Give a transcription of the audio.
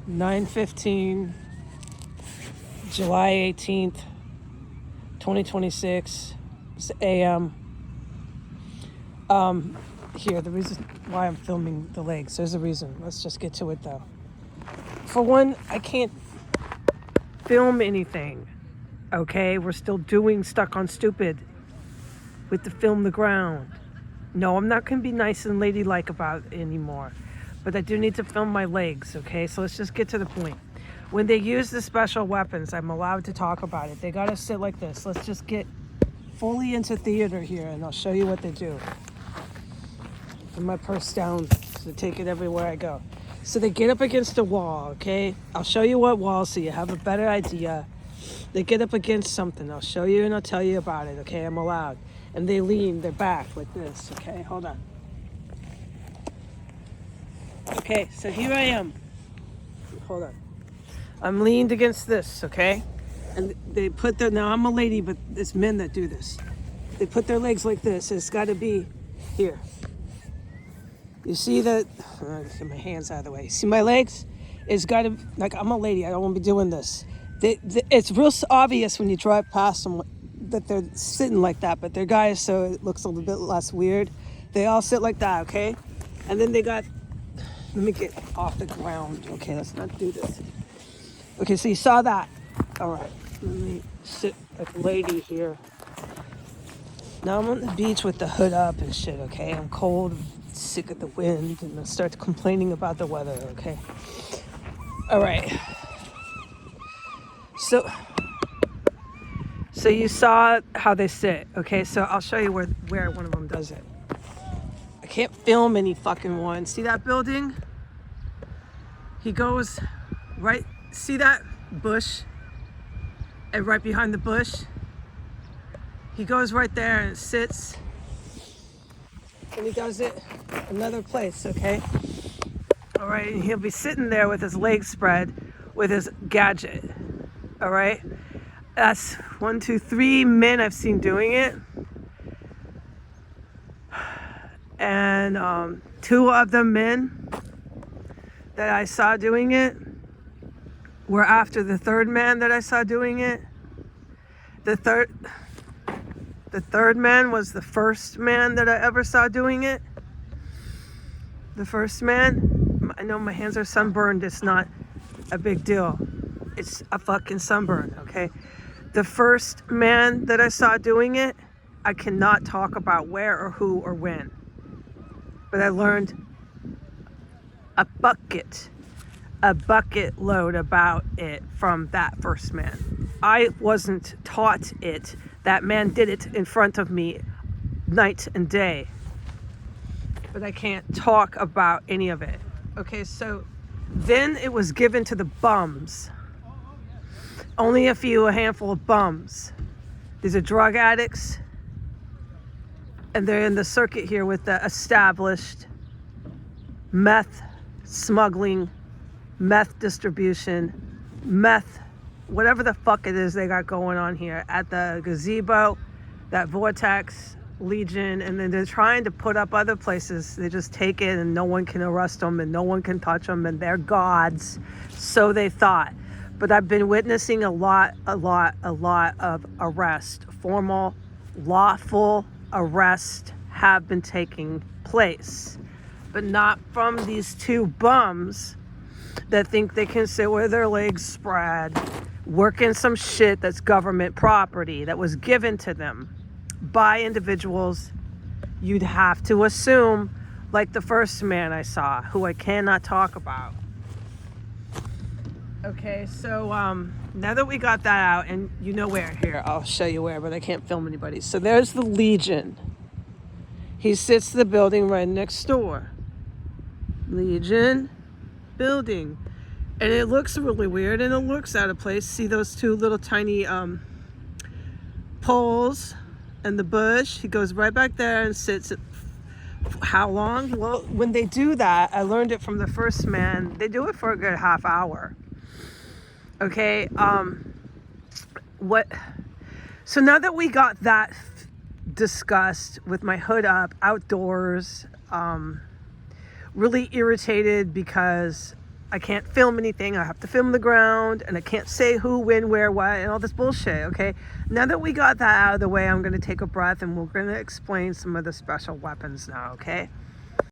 9:15, July 18th, 2026. It's a.m. Here, the reason why I'm filming the legs. There's a reason. Let's just get to it though. For one, I can't film anything. Okay, we're still doing Stuck on Stupid with the film the ground. No, I'm not going to be nice and ladylike about it anymore. But I do need to film my legs, okay? So let's just get to the point. When they use the special weapons, I'm allowed to talk about it. They got to sit like this. Let's just get fully into theater here, and I'll show you what they do. Put my purse down to take it everywhere I go. So they get up against a wall, okay? I'll show you what wall so you have a better idea. They get up against something. I'll show you and I'll tell you about it, okay? I'm allowed. And they lean their back like this, okay? Hold on. Okay, so here I am. Hold on. I'm leaned against this, okay? And they put their, now I'm a lady, but it's men that do this. They put their legs like this. It's got to be here. You see that? Get my hands out of the way. See my legs? It's got to, like, I'm a lady. I don't want to be doing this. It's real obvious when you drive past them that they're sitting like that, but they're guys, so it looks a little bit less weird. They all sit like that, okay? And then they got, let me get off the ground. Okay, let's not do this. Okay, so you saw that. All right, let me sit like a lady here. Now I'm on the beach with the hood up and shit, okay? I'm cold, sick of the wind, and I start complaining about the weather, okay? All right. So you saw how they sit, okay? So I'll show you where one of them does it. I can't film any fucking one. See that building? He goes right, see that bush? And right behind the bush? He goes right there and sits. And he does it another place, okay? All right, and he'll be sitting there with his legs spread with his gadget, all right? That's 1, 2, 3 men I've seen doing it. And 2 of the men that I saw doing it were after the 3rd man that I saw doing it. The third man was the first man that I ever saw doing it. The first man, I know my hands are sunburned. It's not a big deal. It's a fucking sunburn, okay? The first man that I saw doing it, I cannot talk about where or who or when. But I learned a bucket load about it from that first man. I wasn't taught it. That man did it in front of me night and day. But I can't talk about any of it. Okay, so then it was given to the bums. Only a handful of bums. These are drug addicts. And they're in the circuit here with the established meth smuggling, meth distribution, meth, whatever the fuck it is they got going on here at the gazebo, that Vortex, Legion, and then they're trying to put up other places. They just take it and no one can arrest them and no one can touch them and they're gods. So they thought. But I've been witnessing a lot of arrest, formal, lawful arrest have been taking place. But not from these 2 bums that think they can sit with their legs spread, working some shit that's government property that was given to them by individuals you'd have to assume, like the first man I saw, who I cannot talk about. Okay, so now that we got that out, and you know where, here, I'll show you where, but I can't film anybody. So there's the Legion. He sits the building right next door. Legion building. And it looks really weird and it looks out of place. See those 2 little tiny poles and the bush? He goes right back there and sits. How long? Well, when they do that, I learned it from the first man. They do it for a good half hour. Okay, so now that we got that discussed with my hood up, outdoors, really irritated because I can't film anything. I have to film the ground, and I can't say who, when, where, what, and all this bullshit, okay? Now that we got that out of the way, I'm going to take a breath, and we're going to explain some of the special weapons now, okay?